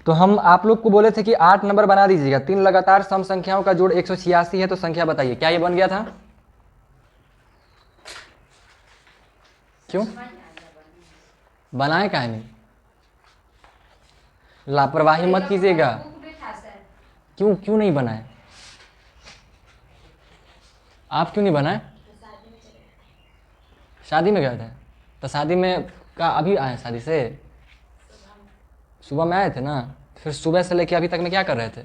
तो हम आप लोग को बोले थे कि 8 नंबर बना दीजिएगा। 3 लगातार सम संख्याओं का जोड़ 186 है, तो संख्या बताइए क्या ये बन गया था? क्यों बनाए काहे नहीं? लापरवाही मत कीजिएगा। क्यों क्यों नहीं बनाए? आप क्यों नहीं बनाए? शादी में गए थे? तो शादी में का अभी आए शादी से? सुबह में आए थे ना, फिर सुबह से लेके अभी तक में क्या कर रहे थे?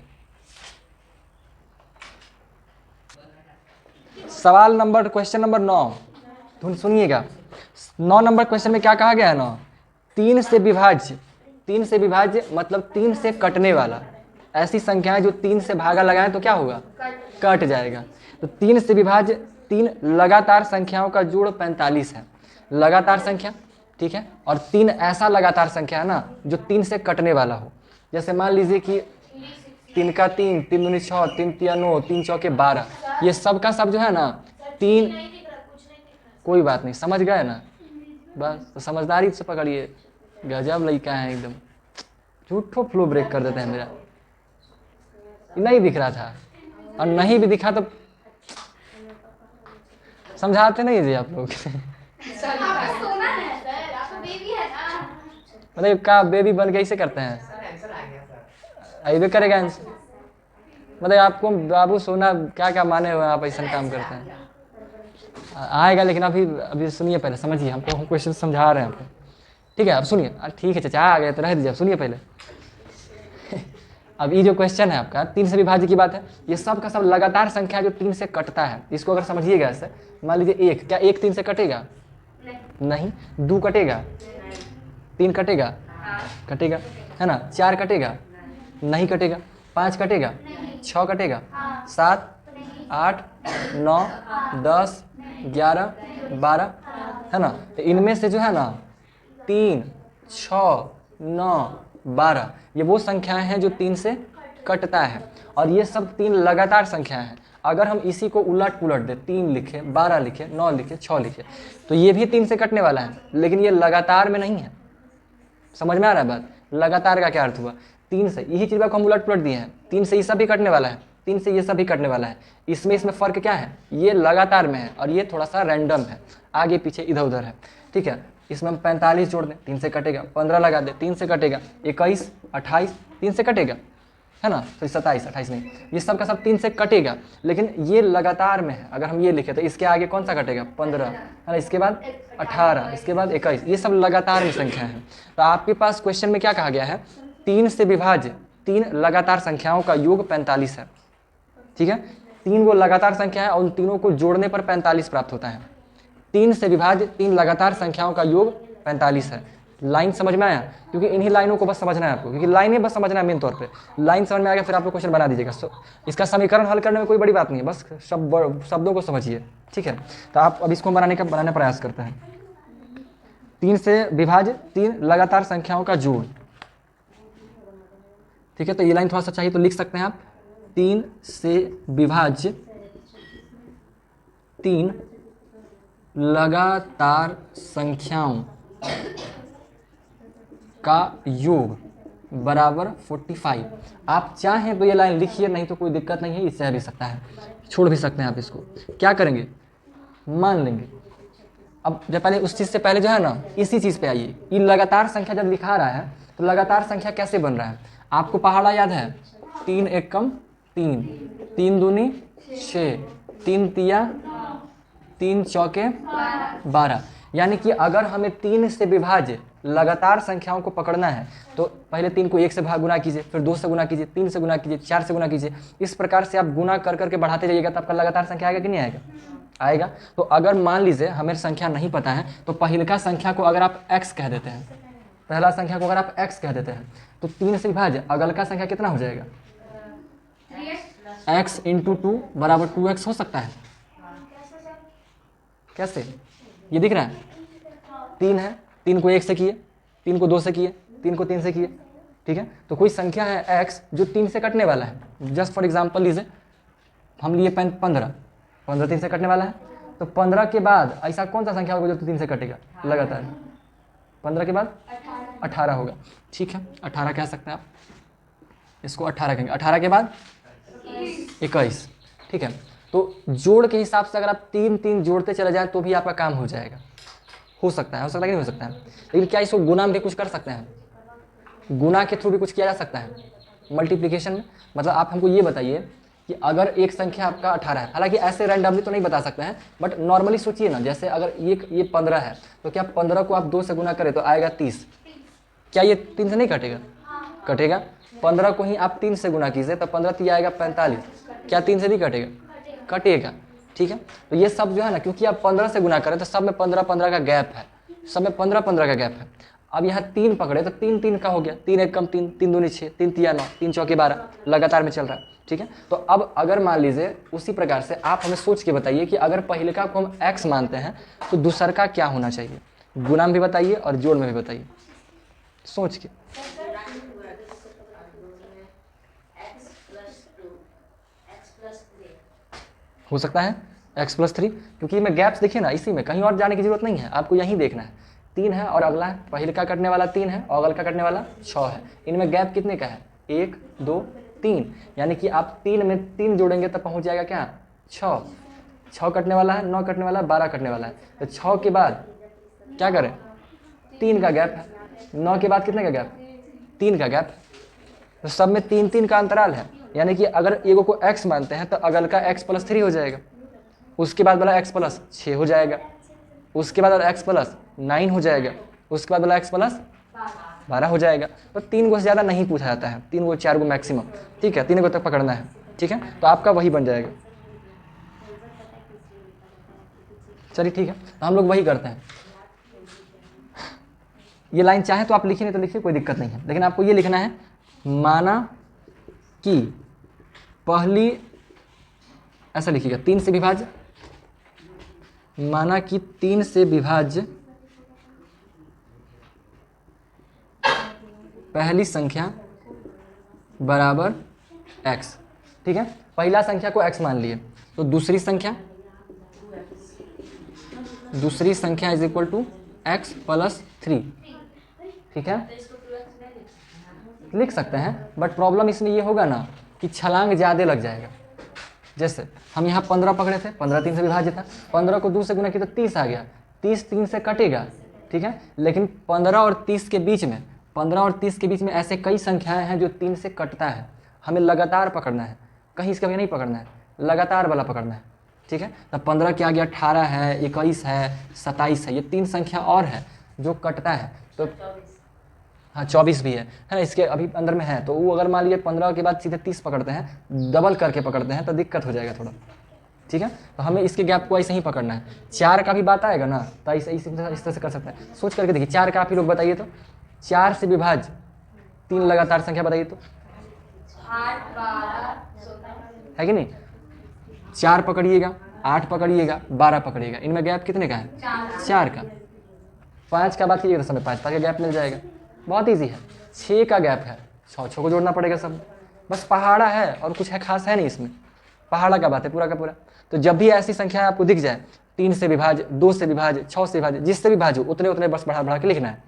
सवाल नंबर क्वेश्चन नंबर 9 सुनिएगा। 9 नंबर क्वेश्चन में क्या कहा गया है ना? 3 से विभाज्य। 3 से विभाज्य मतलब 3 से कटने वाला। ऐसी संख्याएं जो 3 से भागा लगाएं तो क्या होगा? कट जाएगा। तो 3 से विभाज्य 3 लगातार संख्याओं का जोड़ 45 है। लगातार संख्या, ठीक है। और 3 ऐसा लगातार संख्या है ना जो 3 से कटने वाला हो। जैसे मान लीजिए कि 3 का 3, 3 दूनी 6, 3 तिया 9, 3 चौके 12। ये सब का सब जो है ना 3। कोई बात नहीं, समझ गए ना? बस तो समझदारी से पकड़िए। गजब लड़का है एकदम, झूठो फ्लो ब्रेक कर देते हैं मेरा। नहीं दिख रहा था, और नहीं भी दिखा तो समझाते नहीं जी आप लोग। मतलब का बेबी बन के ऐसे करते हैं? ऐसे करेगा आंसर? मतलब आपको बाबू सोना क्या क्या माने हुए आप ऐसा काम करते हैं? आएगा, लेकिन अभी अभी सुनिए पहले, समझिए। हम क्वेश्चन समझा रहे हैं आपको, ठीक है? अब सुनिए। ठीक है चाचा आ गए तो रह दीजिए, अब सुनिए पहले। अब ये जो क्वेश्चन है आपका 3 से विभाज्य की बात है। ये सब का सब लगातार संख्या जो 3 से कटता है, इसको अगर समझिएगा ऐसे। मान लीजिए 1, क्या 1 3 से कटेगा? नहीं। 2 कटेगा? 3 कटेगा? कटेगा, है ना। 4 कटेगा? नहीं कटेगा। 5 कटेगा? 6 कटेगा? 7 8 9 10 11 12, है ना। तो इनमें से जो है ना 3 6 9 12 ये वो संख्याएं हैं जो 3 से कटता है। और ये सब 3 लगातार संख्याएं हैं। अगर हम इसी को उलट पुलट दे, 3 लिखे, 12 लिखे, 9 लिखे, 6 लिखे, तो ये भी 3 से कटने वाला है, लेकिन ये लगातार में नहीं है। समझ में आ रहा है बात? लगातार का क्या अर्थ हुआ? 3 से यही चीज को हम उलट पुलट दिए हैं। 3 से ये सब भी कटने वाला है, 3 से ये सब भी कटने वाला है। इसमें फर्क क्या है? ये लगातार में है और ये थोड़ा सा रैंडम है, आगे पीछे इधर उधर है, ठीक है। इसमें हम 45 जोड़ दें, 3 से कटेगा। 15 लगा दे, 3 से कटेगा। 21 28 3 से कटेगा, है ना। तो 27 28 नहीं, ये सब का सब 3 से कटेगा, लेकिन ये लगातार में है। अगर हम ये लिखे तो इसके आगे कौन सा कटेगा? 15, है ना। इसके बाद 18, इसके बाद 21, ये सब लगातार में संख्या है। तो आपके पास क्वेश्चन में क्या कहा गया है? 3 से विभाज्य 3 लगातार संख्याओं का योग 45 है, ठीक है। 3 वो लगातार संख्या है और उन तीनों को जोड़ने पर 45 प्राप्त होता है। 3 से विभाज्य 3 लगातार संख्याओं का योग 45 है। लाइन समझ में आया? क्योंकि इन्हीं लाइनों को बस समझना है आपको, क्योंकि लाइनें बस समझना है मेन तौर पे। लाइन समझ में आ गया फिर आप लोग क्वेश्चन बना दीजिएगा। इसका समीकरण हल करने में कोई बड़ी बात नहीं है, बस शब्दों को समझिए, ठीक है। तो आप अब इसको बनाने प्रयास करते हैं। 3 से विभाज्य 3 लगातार संख्याओं का जोड़, ठीक है। तो ये लाइन थोड़ा सा चाहिए तो लिख सकते हैं आप। 3 से विभाज्य 3 लगातार संख्याओं का योग बराबर 45। आप चाहें तो ये लाइन लिखिए, नहीं तो कोई दिक्कत नहीं है, इससे आ भी सकता है, छोड़ भी सकते हैं आप इसको। क्या करेंगे? मान लेंगे। अब जब पहले उस चीज़ से पहले जो है ना, इसी चीज़ पे आइए। ये लगातार संख्या जब लिखा रहा है तो लगातार संख्या कैसे बन रहा है? आपको पहाड़ा याद है? 3 एकम 3, 3 दूनी 6, 3 तिया 3 चौके 12। यानी कि अगर हमें 3 से विभाज्य लगातार संख्याओं को पकड़ना है तो पहले 3 को 1 से गुना कीजिए, फिर 2 से गुना कीजिए, 3 से गुना कीजिए, 4 से गुना कीजिए। इस प्रकार से आप गुना कर करके बढ़ाते जाइएगा तो आपका लगातार संख्या आएगा कि नहीं आएगा? आएगा। तो अगर मान लीजिए हमें संख्या नहीं पता है तो पहलका संख्या को अगर आप x कह देते हैं, पहला संख्या को अगर आप x कह देते हैं तो 3 से विभाज्य अगल का संख्या कितना हो जाएगा? x इंटू 2 बराबर 2x हो सकता है। कैसे? ये दिख रहा है? 3 है, 3 को 1 से किए, 3 को 2 से किए, 3 को 3 से किए, ठीक है। तो कोई संख्या है x जो 3 से कटने वाला है। जस्ट फॉर एग्जांपल लीजिए, हम लिए 15, 15 3 से कटने वाला है। तो 15 के बाद ऐसा कौन सा संख्या होगा जो 3 से कटेगा लगातार? 15 के बाद 18 होगा, ठीक है। 18 कह सकते हैं आप, इसको 18 कहेंगे, 18 के बाद 21, ठीक है। तो जोड़ के हिसाब से अगर आप 3 3 जोड़ते चले जाएं तो भी आपका काम हो जाएगा, हो सकता है कि नहीं हो सकता है। लेकिन क्या इसको गुना में भी कुछ कर सकते हैं, गुना के थ्रू भी कुछ किया जा सकता है मल्टीप्लिकेशन में। मतलब आप हमको ये बताइए कि अगर एक संख्या आपका 18 है, हालांकि ऐसे रैंडमली तो नहीं बता सकते हैं, बट नॉर्मली सोचिए ना, जैसे अगर ये 15 है तो क्या 15 को आप 2 से गुना करें तो आएगा 30, क्या ये 3 से नहीं कटेगा? कटेगा। 15 को ही आप 3 से गुना कीजिए तो 15 3 आएगा 45, क्या 3 से नहीं कटेगा? कटेगा, ठीक है। तो ये सब जो है ना, क्योंकि आप 15 से गुना करें तो सब में 15 15 का गैप है, सब में 15 15 का गैप है। अब यहाँ 3 पकड़े तो 3 3 का हो गया, 3 एक कम 3, 3 दूनी 6, 3 तिया 9, 3 चौके 12, लगातार में चल रहा है, ठीक है। तो अब अगर मान लीजिए उसी प्रकार से आप हमें सोच के बताइए कि अगर पहले का को हम x मानते हैं तो दूसर का क्या होना चाहिए, गुना में भी बताइए और जोड़ में भी बताइए, सोच के। हो सकता है x+3, क्योंकि मैं गैप्स देखिए ना, इसी में कहीं और जाने की जरूरत नहीं है, आपको यहीं देखना है। 3 है और अगला है, पहले का कटने वाला 3 है और अगल का कटने वाला 6 है, इनमें गैप कितने का है? 1 2 3, यानी कि आप 3 में 3 जोड़ेंगे तब पहुंच जाएगा क्या? 6। 6 कटने वाला है, 9 कटने वाला है, 12 कटने वाला है, तो 6 के बाद क्या करें? 3 का गैप है, 9 के बाद कितने का गैप? 3 का गैप, तो सब में 3 3 का अंतराल है, यानी कि अगर एगो को x मानते हैं तो अगल का x+3 हो जाएगा, उसके बाद वाला x+6 हो जाएगा, उसके बाद वाला x+9 हो जाएगा, उसके बाद वाला x+12 हो जाएगा। तो 3 गो से ज़्यादा नहीं पूछा जाता है, 3 गो 4 गो मैक्सिमम, ठीक है, 3 गो तक पकड़ना है, ठीक है। तो आपका वही बन जाएगा। चलिए ठीक है, तो हम लोग वही करते हैं। ये लाइन चाहे तो आप लिखिए, नहीं तो लिखिए, कोई दिक्कत नहीं है, लेकिन आपको ये लिखना है, माना कि पहली, ऐसा लिखिएगा, 3 से विभाज्य, माना कि 3 से विभाज्य पहली संख्या बराबर x, ठीक है। पहला संख्या को x मान लिए, तो दूसरी संख्या इज इक्वल टू x+3, ठीक है, लिख सकते हैं। बट प्रॉब्लम इसमें ये होगा ना कि छलांग ज़्यादा लग जाएगा। जैसे हम यहाँ 15 पकड़े थे, 15 3 से विभाज्य था, 15 को 2 से गुना किया तो 30 आ गया, 30 3 से कटेगा, ठीक है। लेकिन 15 और 30 के बीच में, 15 और 30 के बीच में ऐसे कई संख्याएं हैं जो 3 से कटता है, हमें लगातार पकड़ना है, कहीं इसका भी नहीं पकड़ना है, लगातार वाला पकड़ना है, ठीक है। तो 15 के आगे 18 है, 21 है, 27 है, ये 3 संख्या और है जो कटता है। तो हाँ 24 भी है ना, इसके अभी अंदर में है। तो वो अगर मान लीजिए 15 के बाद सीधे 30 पकड़ते हैं, डबल करके पकड़ते हैं, तो दिक्कत हो जाएगा थोड़ा, ठीक है। तो हमें इसके गैप को ऐसे ही पकड़ना है। 4 का भी बात आएगा ना, तो इस तरह से कर सकते हैं, सोच करके देखिए। 4 का आप ही लोग बताइए तो, 4 से विभाज्य 3 लगातार संख्या बताइए तो, 8 12 है कि नहीं? 4 पकड़िएगा, 8 पकड़िएगा, 12 पकड़िएगा, इनमें गैप कितने का है? 4 का। 5 का बात कीजिएगा तो समय 5 का गैप मिल जाएगा, बहुत ईजी है। 6 का गैप है, 6 को जोड़ना पड़ेगा सब, बस पहाड़ा है और कुछ है खास है नहीं इसमें, पहाड़ा का बात है पूरा का पूरा। तो जब भी ऐसी संख्या आपको दिख जाए, 3 से विभाज्य, 2 से विभाज्य, 6 से विभाज्य, जिससे विभाज्य उतने उतने बस बढ़ा बढ़ा के लिखना है,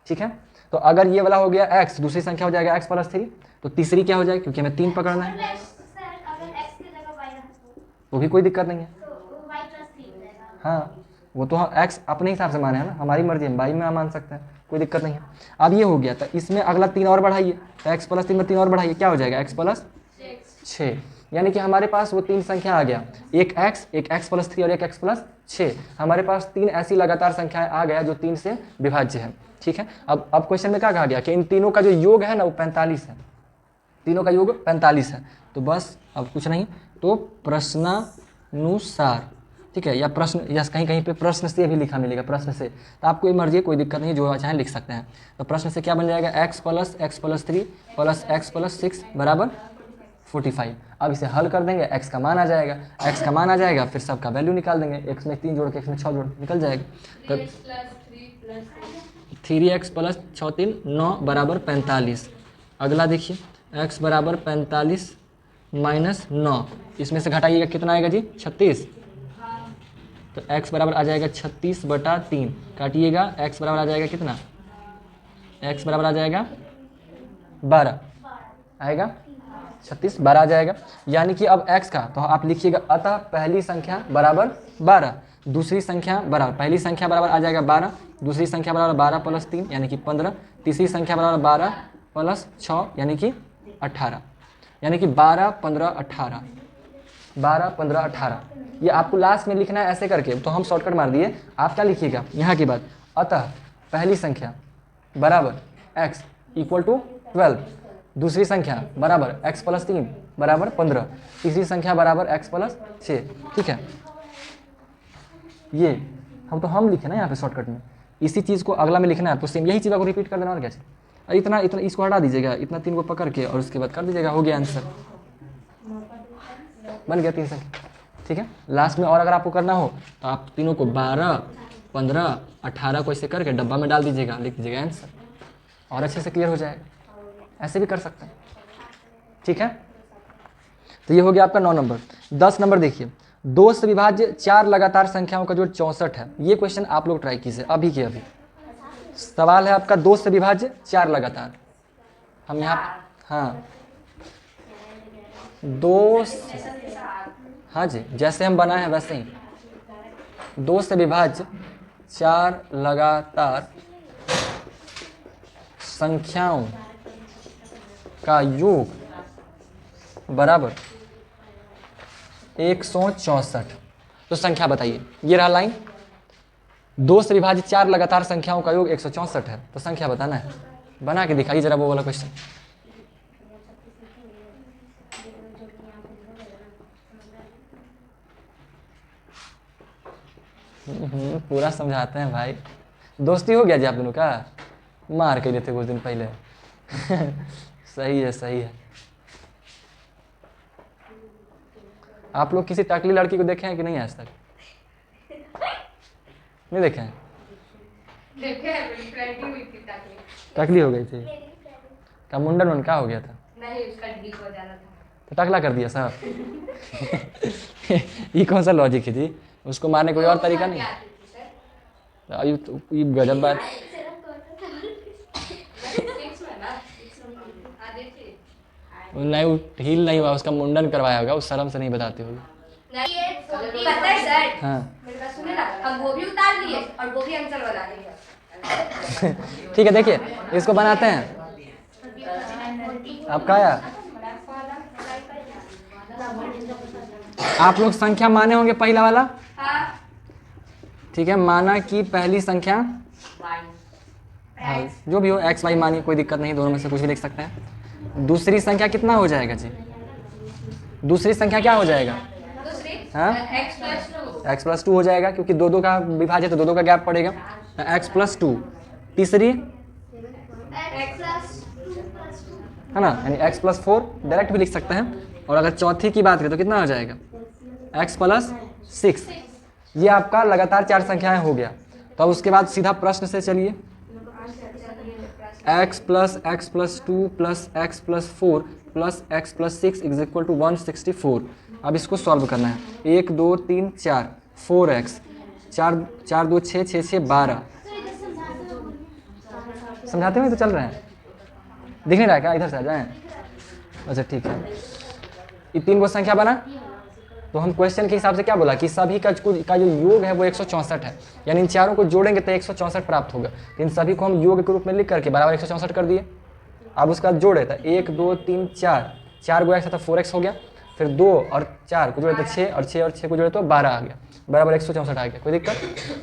ठीक है। तो अगर ये वाला हो गया x, दूसरी संख्या हो जाएगा x+3, तो तीसरी क्या हो जाएगी, क्योंकि हमें 3 पकड़ना है, वो भी कोई दिक्कत नहीं है। हाँ वो तो हम x अपने हिसाब से माने हैं ना, हमारी मर्जी है, y में मान सकते हैं, कोई दिक्कत नहीं है। अब ये हो गया, तो इसमें अगला 3 और बढ़ाइए, तो x+3 में 3 और बढ़ाइए, क्या हो जाएगा? x+6, यानी कि हमारे पास वो 3 संख्या आ गया, एक x, एक x+3 और एक x+6। हमारे पास 3 ऐसी लगातार संख्याएं आ गया जो 3 से विभाज्य है, ठीक है। अब क्वेश्चन में क्या कहा गया कि इन तीनों का जो योग है ना वो 45 है, तीनों का योग 45 है। तो बस अब कुछ नहीं, तो प्रश्नानुसार, ठीक है, या प्रश्न, या कहीं कहीं पे प्रश्न से भी लिखा मिलेगा, प्रश्न से, तो आपको ये मर्जी है, कोई दिक्कत नहीं, जो चाहे लिख सकते हैं। तो प्रश्न से क्या बन जाएगा? x + x+3 + x+6 बराबर 45। अब इसे हल कर देंगे, x का मान आ जाएगा, x का मान आ जाएगा, फिर सबका वैल्यू निकाल देंगे, x में 3 जोड़ के x में 6 जोड़ निकल जाएगा। तो 3x + 6 3 9 बराबर 45। अगला देखिए, x बराबर 45 - 9, इसमें से घटाइएगा कितना आएगा जी? 36। तो x बराबर आ जाएगा 36/3, काटिएगा, x बराबर आ जाएगा कितना? x बराबर आ जाएगा 12, आएगा 36, 12 आ जाएगा। यानी कि अब x का तो आप लिखिएगा अतः पहली संख्या बराबर 12, दूसरी संख्या बराबर, पहली संख्या बराबर आ जाएगा 12, दूसरी संख्या बराबर 12 + 3 यानी कि 15, तीसरी संख्या बराबर 12 + 6 यानी कि 18, यानी कि 12, 15, 18, 12, 15, 18। ये आपको लास्ट में लिखना है ऐसे करके, तो हम शॉर्टकट मार दिए। आप क्या लिखिएगा यहाँ की बात, अतः पहली संख्या बराबर x = 12, दूसरी संख्या बराबर x + 3 बराबर 15, तीसरी संख्या बराबर x + 6। ठीक है, ये हम लिखे ना यहाँ पे शॉर्टकट में, इसी चीज़ को अगला में लिखना है तो सेम यही चीज़ को रिपीट कर देना और क्या चाहिए। इतना इतना इसको हटा दीजिएगा, इतना 3 को पकड़ के और उसके बाद कर दीजिएगा, हो गया आंसर, बन गया 3 संख्या। ठीक है, लास्ट में और अगर आपको करना हो तो आप तीनों को 12, 15, 18 को ऐसे करके डब्बा में डाल दीजिएगा, लिख दीजिएगा आंसर, और अच्छे से क्लियर हो जाएगा। ऐसे भी कर सकते हैं। ठीक है, तो ये हो गया आपका 9 नंबर। 10 नंबर देखिए, 2 से विभाज्य 4 लगातार संख्याओं का जोड़ 64 है। ये क्वेश्चन आप लोग ट्राई कीजिए अभी के अभी। सवाल है आपका 2 से विभाज्य 4 लगातार। हम यहाँ हाँ 2, हाँ जी जैसे हम बनाए हैं वैसे ही, 2 से विभाज्य 4 लगातार संख्याओं का योग बराबर 164। तो संख्या बताइए, ये रहा लाइन, 2 से विभाजित 4 लगातार संख्याओं का योग 164 है, तो संख्या बताना है। बना के दिखाइए जरा वो वाला क्वेश्चन। पूरा समझाते हैं भाई। दोस्ती हो गया जी आप दोनों का, मार के लिए थे कुछ दिन पहले। सही है सही है। आप लोग किसी टकली लड़की को देखे हैं कि नहीं आज तक? नहीं देखे हैं? टकली हो गई थी क्या? मुंडन उनका हो गया था? नहीं, उसका ड्रिप हो जाना था तो टकला कर दिया साहब। ये कौन सा लॉजिक है जी? उसको मारने कोई और तरीका नहीं? ये गजब बात। नहीं, वो हील नहीं हुआ, उसका मुंडन करवाया होगा, उस शर्म से नहीं बताते होगे। पता है सर, हाँ मेरे पास सुने ना, हम वो भी उतार लिए और वो भी आंसर बना देंगे। ठीक है, देखिए इसको बनाते हैं। आपका आया? आप लोग संख्या माने होंगे पहला वाला। हाँ, ठीक है, माना कि पहली संख्या हाँ, जो भी हो x y मानिए, कोई दिक्कत नहीं, दोनों में से कुछ भी लिख सकते हैं। दूसरी संख्या कितना हो जाएगा जी? दूसरी संख्या क्या हो जाएगा? हाँ x + 2 हो जाएगा, क्योंकि 2 का विभाजित तो 2 का गैप पड़ेगा, x + 2। तीसरी है ना, यानी x + 4 डायरेक्ट भी लिख सकते हैं। और अगर चौथी की बात करें तो कितना हो जाएगा? x + 6। ये आपका लगातार 4 संख्याएं हो गया। तो अब उसके बाद सीधा प्रश्न से चलिए, x + x + 2 + x + 4 + x + 6 = 164। अब इसको सॉल्व करना है। 1 2 3 4 4x 4 4 2 6 6 6 12। समझाते हुए तो चल रहे हैं, दिख नहीं रहा है क्या? इधर से आ जाएं। अच्छा ठीक है, ये 3 को संख्या बना, तो हम क्वेश्चन के हिसाब से क्या बोला कि सभी का जो योग है वो 164 है, यानी इन चारों को जोड़ेंगे तो 164 प्राप्त होगा। इन सभी को हम योग के रूप में लिख करके बराबर 164 कर दिए। अब उसका जोड़े था 1 2 3 4, 4 को x था 4x हो गया, फिर 2 और 4 को जोड़े तो 6, और 6 और 6 को जोड़े तो 12 आ गया, बराबर 164 आ गया। कोई दिक्कत?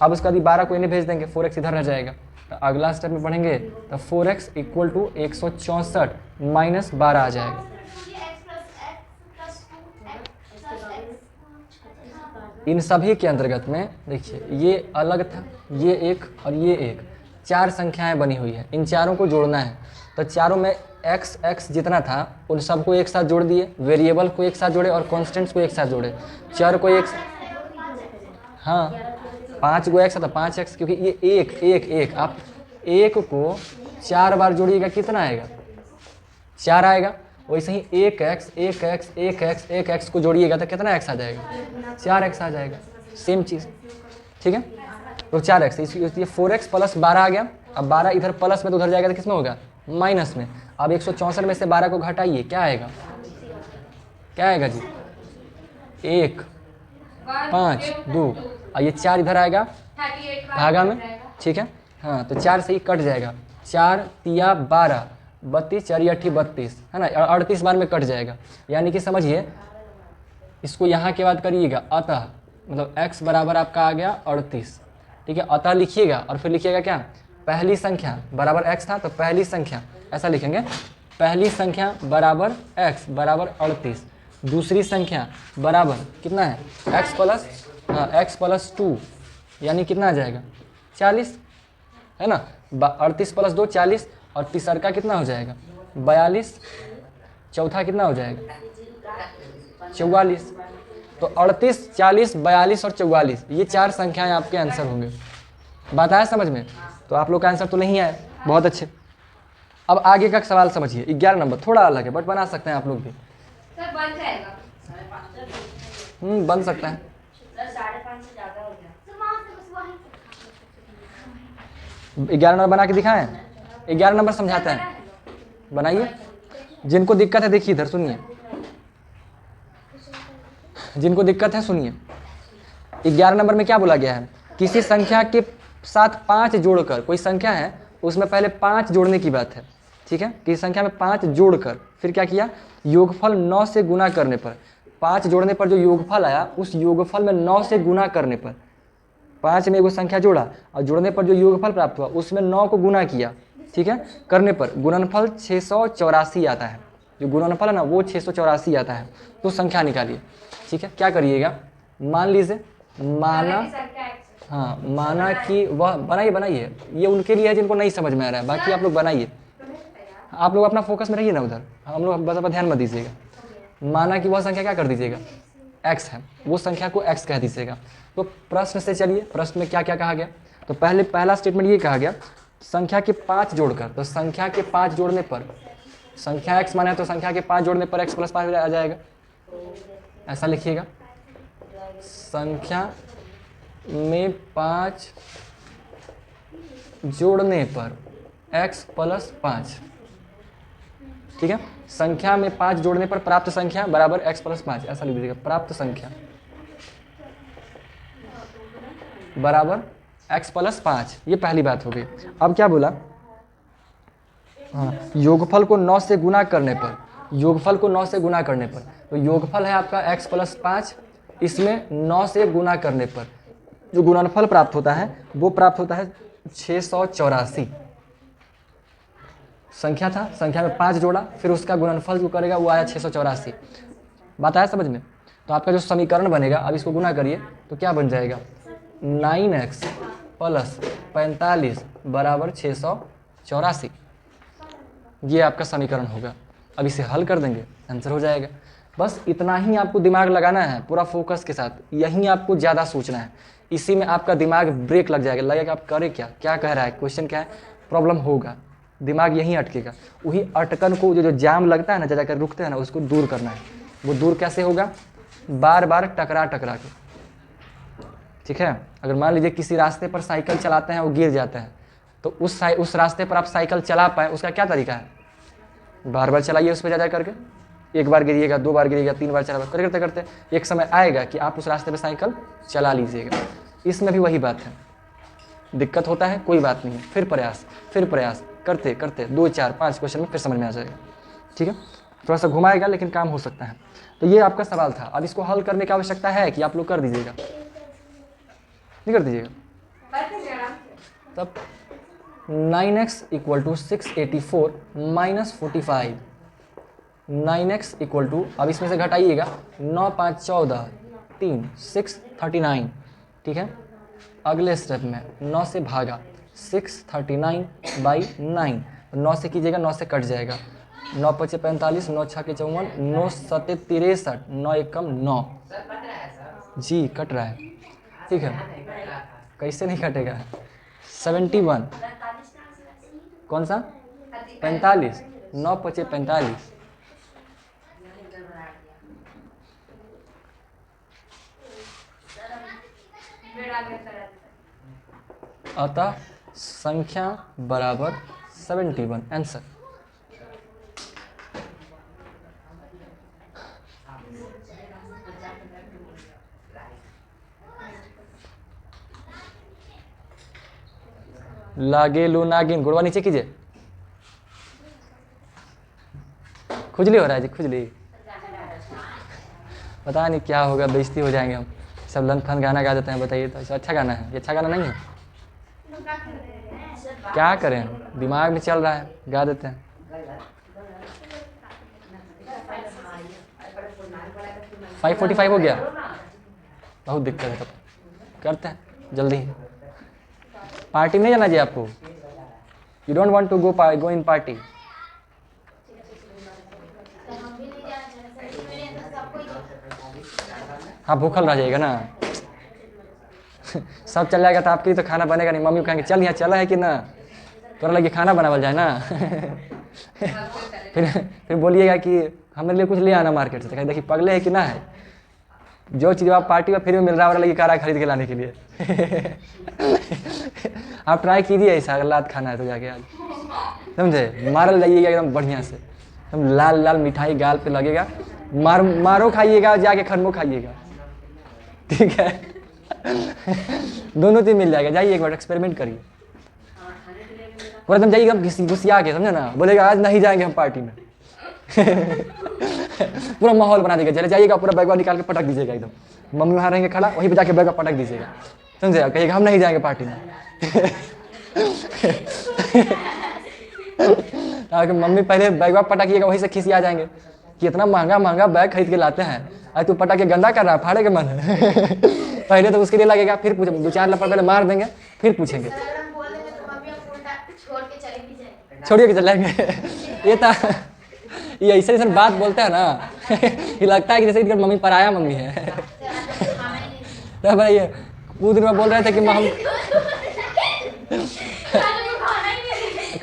अब उसका 12 को इन्हें भेज देंगे, 4x इधर रह जाएगा। तो अगला स्टेप में पढ़ेंगे तो 4x = 164 - 12 आ जाएगा। इन सभी के अंतर्गत में देखिए ये अलग था, ये एक और ये एक, 4 संख्याएं बनी हुई है। इन चारों को जोड़ना है, तो चारों में x जितना था उन सबको एक साथ जोड़ दिए, वेरिएबल को एक साथ जोड़े और कॉन्स्टेंट्स को एक साथ जोड़े, चर को एक, हाँ 5 को x था 5x, क्योंकि ये एक आप 1 को 4 बार जोड़िएगा कितना आएगा? 4 आएगा। वैसे ही 1x को जोड़िएगा तो कितना x आ जाएगा? 4x आ जाएगा। सेम चीज़, ठीक है। तो 4x, इसलिए 4x + 12 आ गया। अब 12 इधर प्लस में तो उधर जाएगा तो किसमें होगा? माइनस में। अब 164 में से 12 को घटाइए, क्या आएगा? क्या आएगा जी? 1 5 2 और ये 4 इधर आएगा 38 भागा में, ठीक है। हाँ तो 4 से ही कट जाएगा, 4 तिया 12, 32 4 अठी 32 है ना, 38 बार में कट जाएगा। यानी कि समझिए इसको यहाँ के बाद करिएगा अतः, मतलब x बराबर आपका आ गया 38, ठीक है। अतः लिखिएगा और फिर लिखिएगा क्या? पहली संख्या बराबर x था तो पहली संख्या ऐसा लिखेंगे, पहली संख्या बराबर x बराबर 38, दूसरी संख्या बराबर कितना है? x प्लस, हाँ x प्लस 2 यानी कितना आ जाएगा? 40 है ना। 38 प्लस 2 40 और तीसरा का कितना हो जाएगा? 42, चौथा कितना हो जाएगा? 44। तो 38 40 42 और 44 ये 4 संख्याएं आपके आंसर होंगे। बात आया समझ में? तो आप लोग का आंसर तो नहीं आया, बहुत अच्छे। अब आगे का सवाल समझिए, 11 नंबर थोड़ा अलग है बट बना सकते हैं आप लोग भी। सर बन जाएगा। बन सकता है। सर 5.5 से ज्यादा हो गया। 11 नंबर बना के दिखाएं? 11 नंबर समझाते हैं, बनाइए। जिनको दिक्कत है देखिए इधर सुनिए, जिनको दिक्कत है सुनिए। 11 नंबर में क्या बोला गया है? किसी संख्या के साथ 5 जोड़कर, कोई संख्या है उसमें पहले 5 जोड़ने की बात है, ठीक है। किसी संख्या में 5 जोड़कर फिर क्या किया? योगफल 9 से गुना करने पर, 5 जोड़ने पर जो योगफल आया उस योगफल में 9 से गुना करने पर, 5 में एगो संख्या जोड़ा और जोड़ने पर जो योगफल प्राप्त हुआ उसमें 9 को गुना किया, ठीक है। करने पर गुणनफल 684 आता है, जो गुणनफल है ना वो 684 आता है। तो संख्या निकालिए, ठीक है। क्या करिएगा? मान लीजिए माना, हाँ माना कि वह, बनाइए, ये उनके लिए है जिनको नहीं समझ में आ रहा है, बाकी आप लोग बनाइए। आप लोग अपना फोकस में रहिए ना उधर, हम लोग बस ध्यान मत दीजिएगा। माना कि वह संख्या क्या कर दीजिएगा? x है, वो संख्या को x कह दीजिएगा। तो प्रश्न से चलिए, प्रश्न में क्या क्या कहा गया? तो पहला स्टेटमेंट ये कहा गया संख्या के 5 जोड़कर, तो संख्या के 5 जोड़ने पर, संख्या x माना है तो संख्या के 5 जोड़ने पर x प्लस 5 आ जाएगा, ऐसा लिखिएगा। संख्या में 5 जोड़ने पर x प्लस 5, ठीक है। संख्या में 5 जोड़ने पर प्राप्त संख्या बराबर x प्लस 5, ऐसा लिख दीजिएगा। प्राप्त संख्या बराबर x प्लस 5, ये पहली बात हो गई। अब क्या बोला? हाँ, योगफल को 9 से गुना करने पर, योगफल को 9 से गुना करने पर, तो योगफल है आपका x प्लस 5, इसमें 9 से गुना करने पर जो गुणनफल प्राप्त होता है वो प्राप्त होता है 684। संख्या था, संख्या में 5 जोड़ा फिर उसका गुणनफल जो करेगा वो आया 684। बात आया समझ में? तो आपका जो समीकरण बनेगा, अब इसको गुना करिए तो क्या बन जाएगा? 9x प्लस 45 बराबर 684, ये आपका समीकरण होगा। अब इसे हल कर देंगे, आंसर हो जाएगा। बस इतना ही आपको दिमाग लगाना है पूरा फोकस के साथ, यहीं आपको ज़्यादा सोचना है, इसी में आपका दिमाग ब्रेक लग जाएगा, लगेगा आप करें क्या, क्या कह रहा है, क्वेश्चन क्या है, प्रॉब्लम होगा, दिमाग यहीं अटकेगा। वही अटकन को जो जाम लगता है ना, जाकर रुकते हैं ना, उसको दूर करना है। वो दूर कैसे होगा? बार बार टकरा के, ठीक है। अगर मान लीजिए किसी रास्ते पर साइकिल चलाते हैं, वो गिर जाते हैं, तो उस रास्ते पर आप साइकिल चला पाए, उसका क्या तरीका है? बार बार चलाइए उस पर जा करके, एक बार गिरिएगा, 2 बार गिरिएगा, 3 बार चला, करते करते एक समय आएगा कि आप उस रास्ते पर साइकिल चला लीजिएगा। इसमें भी वही बात है, दिक्कत होता है कोई बात नहीं, फिर प्रयास करते करते 2 4 5 क्वेश्चन में फिर समझ में आ जाएगा, ठीक है। थोड़ा सा घुमाएगा लेकिन काम हो सकता है। तो ये आपका सवाल था। अब इसको हल करने की आवश्यकता है कि आप लोग कर दीजिएगा, नहीं कर दीजिएगा तब 9x equal to 684 minus 45, 9x equal to, अब इसमें से घटाइएगा, 9 5 14 3 6 39, ठीक है। अगले स्टेप में 9 से भागा, 639/9, 9 से कीजिएगा, 9 से कट जाएगा, 9 5 45, 9 6 54, 9 7 63, 9 1 9 जी कट रहा है, ठीक है। कैसे नहीं कटेगा? 71, कौन सा 45, 9 5 45, अतः संख्या बराबर 71 आंसर। लागेलू नागिन, गुड़वा नीचे कीजिए। खुजली हो रहा है जी, खुजली। पता नहीं क्या होगा, बेइज्जती हो जाएंगे हम। सब लन फन गाना गा देते हैं, बताइए तो। ऐसा अच्छा गाना है? ये अच्छा गाना नहीं है। क्या करें, दिमाग में चल रहा है, गा देते हैं। फाइव 45 हो गया, बहुत दिक्कत है। तब करते हैं जल्दी। पार्टी में नहीं जाना जी आपको? You don't want to go in party? हाँ, भूखल रह जाएगा ना। सब चल जाएगा तो आपके लिए तो खाना बनेगा नहीं। मम्मी कहेंगे चल यहाँ चला है कि ना, तोरा लगे खाना बनावल जाए ना। फिर बोलिएगा कि हमारे लिए कुछ ले आना मार्केट से। तो कहें देखिए पगले है कि ना है, जो चीज़ आप पार्टी में फ्री में मिल रहा है लगी कारा खरीद के लाने के लिए। आप ट्राई कीजिए ऐसा, अगर लात खाना है तो जाके आज, समझे। मारल जाइएगा एकदम बढ़िया से, एकदम लाल लाल मिठाई गाल पे लगेगा। मारो खाइएगा, जाके खनमो खाइएगा, ठीक है। दोनों चीज मिल जाएगा। जाइए एक बार एक्सपेरिमेंट करिए। पूरा एकदम जाइएगा घुसिया के, समझे ना। बोलेगा आज नहीं जाएंगे हम पार्टी में। पूरा माहौल बना देगा। चले जाइएगा, पूरा बैग निकाल के पटक दीजिएगा एकदम। मम्मी वहाँ रहेंगे खड़ा, वहीं पे जाके बैग पटक दीजिएगा, समझे। कहिएगा हम नहीं जाएंगे पार्टी में। ताकि मम्मी पहले बैग पटकिएगा, वहीं से खिसिया जाएंगे कि इतना महंगा महंगा बैग खरीद के लाते हैं, आज तू पटा के गंदा कर रहा है, फाड़े के मन है। पहले तो उसके लिए लगेगा, फिर पूछे 2-4 लपड़ पहले मार देंगे, फिर पूछेंगे। छोड़िए के चलेंगे। ये ऐसे ऐसे बात बोलते हैं ना, ये लगता है कि जैसे मम्मी पराया मम्मी है। तो भाई कुछ दिन में बोल रहे थे कि हम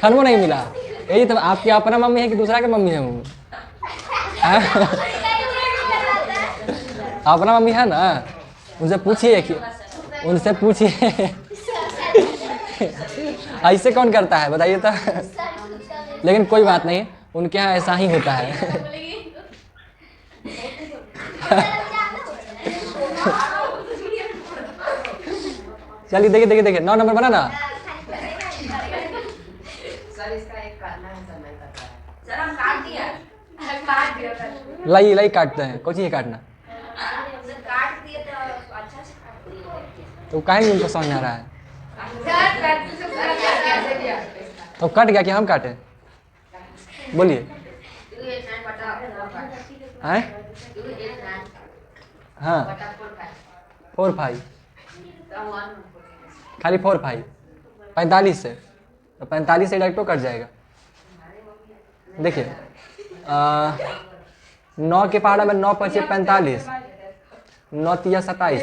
खाना नहीं मिला। यही तो आपकी अपना मम्मी है कि दूसरा की मम्मी है वो? अपना मम्मी है ना, उनसे पूछिए कि उनसे पूछिए। ऐसे कौन करता है बताइए तो। लेकिन कोई बात नहीं, उनके यहाँ ऐसा ही होता है। चलिए देखिए देखिए देखिए 9 नंबर बना ना। लाई लाई काटते हैं, कौन चीज काटना? तो काहे नहीं उनको समझ में आ रहा है? तो कट गया कि हम काटे? बोलिए। हाँ 4-5 खाली 4-5 45 से, तो 45 से डायरेक्ट कट जाएगा। देखिए 9 के पहाड़ा में 9 × 5 = 45, 9 × 3 = 27।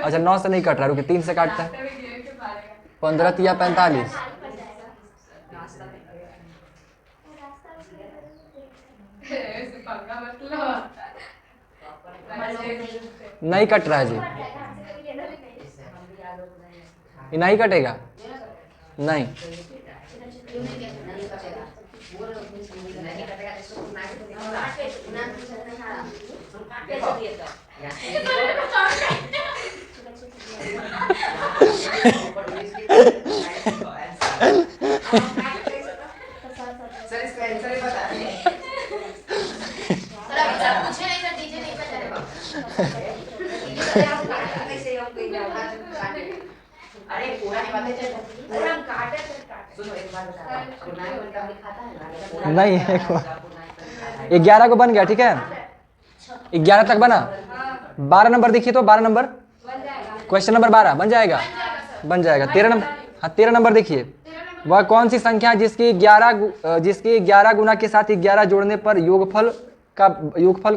अच्छा 9 से नहीं कट रहा, रुकिए 3 से काटते हैं। 15 × 3 = 45। नहीं कट रहा है जी, ये नहीं कटेगा नहीं। नहीं 11 को बन गया, ठीक है 11 तक बना। 12 नंबर देखिए तो 12 नंबर क्वेश्चन नंबर 12 बन जाएगा, बन जाएगा। 13 नंबर, हाँ 13 नंबर देखिए, वह कौन सी संख्या जिसकी 11 गुना के साथ 11 जोड़ने पर योगफल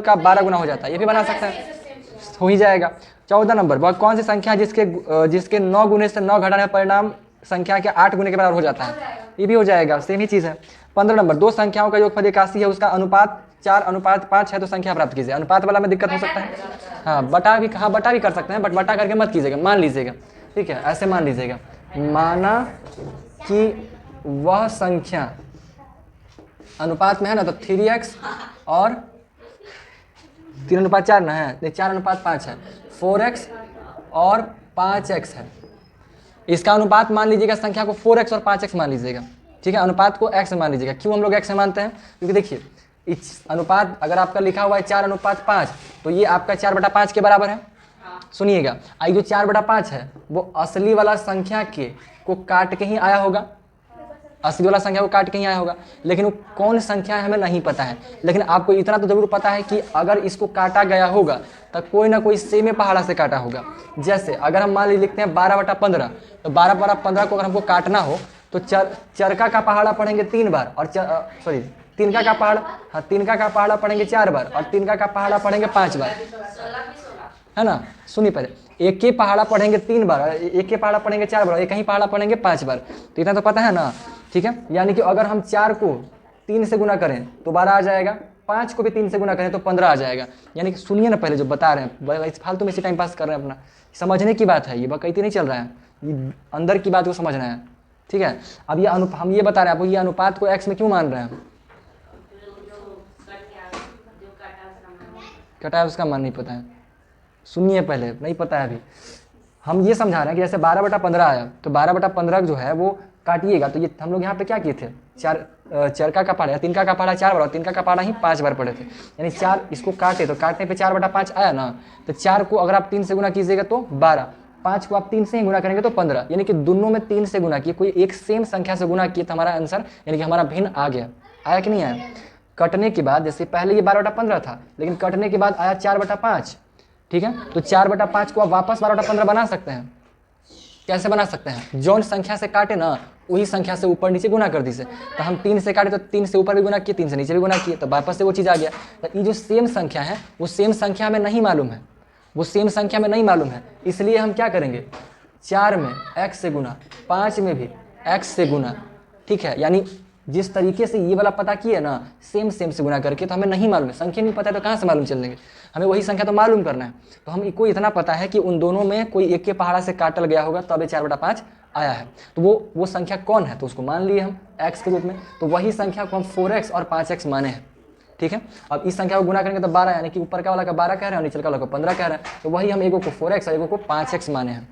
का 12 गुना हो जाता है, ये भी बना सकते हैं, हो ही जाएगा। 14 नंबर, वह कौन सी संख्या जिसके 9 गुने से 9 घटाने परिणाम संख्या के 8 गुने के बराबर हो जाता है, ये भी हो जाएगा, सेम ही चीज़ है। 15 नंबर, दो संख्याओं का योगफल 81 है, उसका अनुपात 4:5 है, तो संख्या प्राप्त कीजिए। अनुपात वाला में दिक्कत हो सकता है, हाँ बटा भी कर सकते हैं, बट बटा करके मत कीजिएगा, मान लीजिएगा, ठीक है ऐसे मान लीजिएगा। माना कि वह संख्या अनुपात में है ना, तो 3x और 3:4 ना है, नहीं 4:5 है, 4x और 5x है। इसका अनुपात मान लीजिएगा, संख्या को 4x और 5x मान लीजिएगा, ठीक है। अनुपात को x मान लीजिएगा। क्यों हम लोग x मानते हैं? क्योंकि देखिए इस अनुपात अगर आपका लिखा हुआ है 4:5, तो ये आपका 4/5 के बराबर है। सुनिएगा, आई जो 4/5 है वो असली वाला संख्या के को काट के ही आया होगा, असली वाला संख्या को काट के ही आया होगा, लेकिन वो कौन संख्या है हमें नहीं पता है। लेकिन आपको इतना तो जरूर पता है कि अगर इसको काटा गया होगा तो कोई ना कोई सेमे पहाड़ा से काटा होगा। जैसे अगर हम मान लीजिए लिखते हैं 12/15, तो 12/15 को अगर हमको काटना हो तो चरका का पहाड़ा पढ़ेंगे 3 बार, और तिनका का पहाड़ा, हाँ तिनका का पहाड़ा पढ़ेंगे 4 बार, और तिनका का पहाड़ा पढ़ेंगे 5 बार, है ना। सुनिए पहले, एक के पहाड़ा पढ़ेंगे 3 बार, एक के पहाड़ा पढ़ेंगे 4 बार, एक ही पहाड़ा पढ़ेंगे 5 बार, तो इतना तो पता है ना, ठीक है। यानी कि अगर हम 4 को 3 से गुना करें तो 12 आ जाएगा, 5 को भी 3 से गुना करें तो 15 आ जाएगा। यानी कि सुनिए ना पहले जो बता रहे हैं, इस फालतू में इसी टाइम पास कर रहे हैं अपना, समझने की बात है, ये बकैती नहीं चल रहा है, ये अंदर की बात को समझना है, ठीक है। अब ये हम ये बता रहे हैं आपको, ये अनुपात को x में क्यों मान रहे हैं? कटा है उसका मान नहीं पता है, सुनिए पहले, नहीं पता है अभी। हम ये समझा रहे हैं कि जैसे 12/15 आया, तो 12/15 जो है वो काटिएगा, तो ये हम लोग यहाँ पे क्या किए थे, चरका का पहाड़ा, तिनका का पहाड़ा 4 बार और तिनका का पहाड़ा ही 5 बार पढ़े थे। यानी 4 इसको काटे तो काटने पे 4/5 आया ना, तो 4 को अगर आप 3 से गुना कीजिएगा तो 12, 5 को आप 3 से ही गुना करेंगे तो 15, यानी कि दोनों में 3 से गुना किए, कोई एक सेम संख्या से गुना किए तो हमारा आंसर यानी कि हमारा भिन्न आ गया। आया कि नहीं आया? कटने के बाद जैसे पहले ये 12/15 था, लेकिन कटने के बाद आया 4/5, ठीक है। तो 4/5 को आप वापस 12/15 बना सकते हैं। कैसे बना सकते हैं? जौन संख्या से काटे ना वही संख्या से ऊपर नीचे गुना कर दीजिए। तो हम 3 से काटे तो 3 से ऊपर भी गुना किए, 3 से नीचे भी गुना किए, तो वापस से वो चीज़ आ गया। तो ये जो सेम संख्या है वो सेम संख्या में नहीं मालूम है, वो सेम संख्या में नहीं मालूम है, इसलिए हम क्या करेंगे, 4 में x से गुना, 5 में भी x से गुना, ठीक है। यानी जिस तरीके से ये वाला पता किया ना, सेम से गुना करके, तो हमें नहीं मालूम है, संख्या नहीं पता है तो कहाँ से मालूम चल देंगे, हमें वही संख्या तो मालूम करना है। तो हम को इतना पता है कि उन दोनों में कोई एक के पहाड़ा से काटल गया होगा तब ये 4/5 आया है। तो वो संख्या कौन है, तो उसको मान लिए हम x के रूप में, तो वही संख्या को हम 4x और 5x माने हैं, ठीक है। अब इस संख्या को गुना करेंगे तो 12, यानी कि ऊपर का वाला का 12 कह रहे हैं और नीचे का वाला को 15 कह रहे हैं, तो वही हम एगो को 4x और एगो को 5x माने हैं,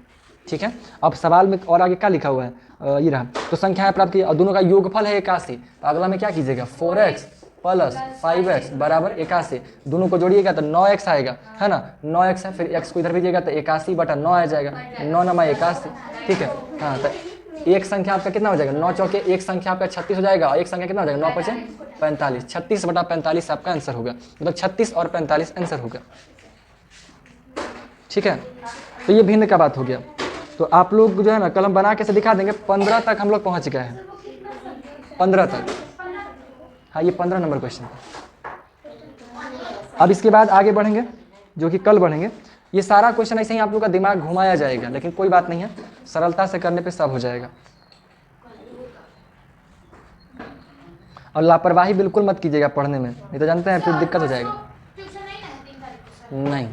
ठीक है। अब सवाल में और आगे क्या लिखा हुआ है, ये रहा, तो संख्याएं प्राप्त की और दोनों का योगफल है 81, तो अगला में क्या कीजिएगा, 4x प्लस 5x बराबर 81, दोनों को जोड़िएगा तो 9x आएगा, है ना, 9x है, फिर x को इधर भेजिएगा तो 81/9 आ जाएगा, 9 9 81, ठीक है। हाँ, तो एक संख्या आपका कितना हो जाएगा, 9 चौके एक संख्या आपका 36 हो जाएगा, और एक संख्या कितना हो जाएगा, 9 5 45, 36/45 आपका आंसर होगा, मतलब 36 और 45 आंसर होगा, ठीक है। तो ये भिन्न का बात हो गया। तो आप लोग जो है ना कल हम बना के से दिखा देंगे, 15 तक हम लोग पहुंच गए हैं, 15 तक, हाँ ये 15 नंबर क्वेश्चन था। अब इसके बाद आगे बढ़ेंगे, जो कि कल बढ़ेंगे। ये सारा क्वेश्चन ऐसे ही आप लोग का दिमाग घुमाया जाएगा, लेकिन कोई बात नहीं है, सरलता से करने पे सब हो जाएगा। और लापरवाही बिल्कुल मत कीजिएगा पढ़ने में, नहीं तो जानते हैं फिर दिक्कत हो जाएगा। नहीं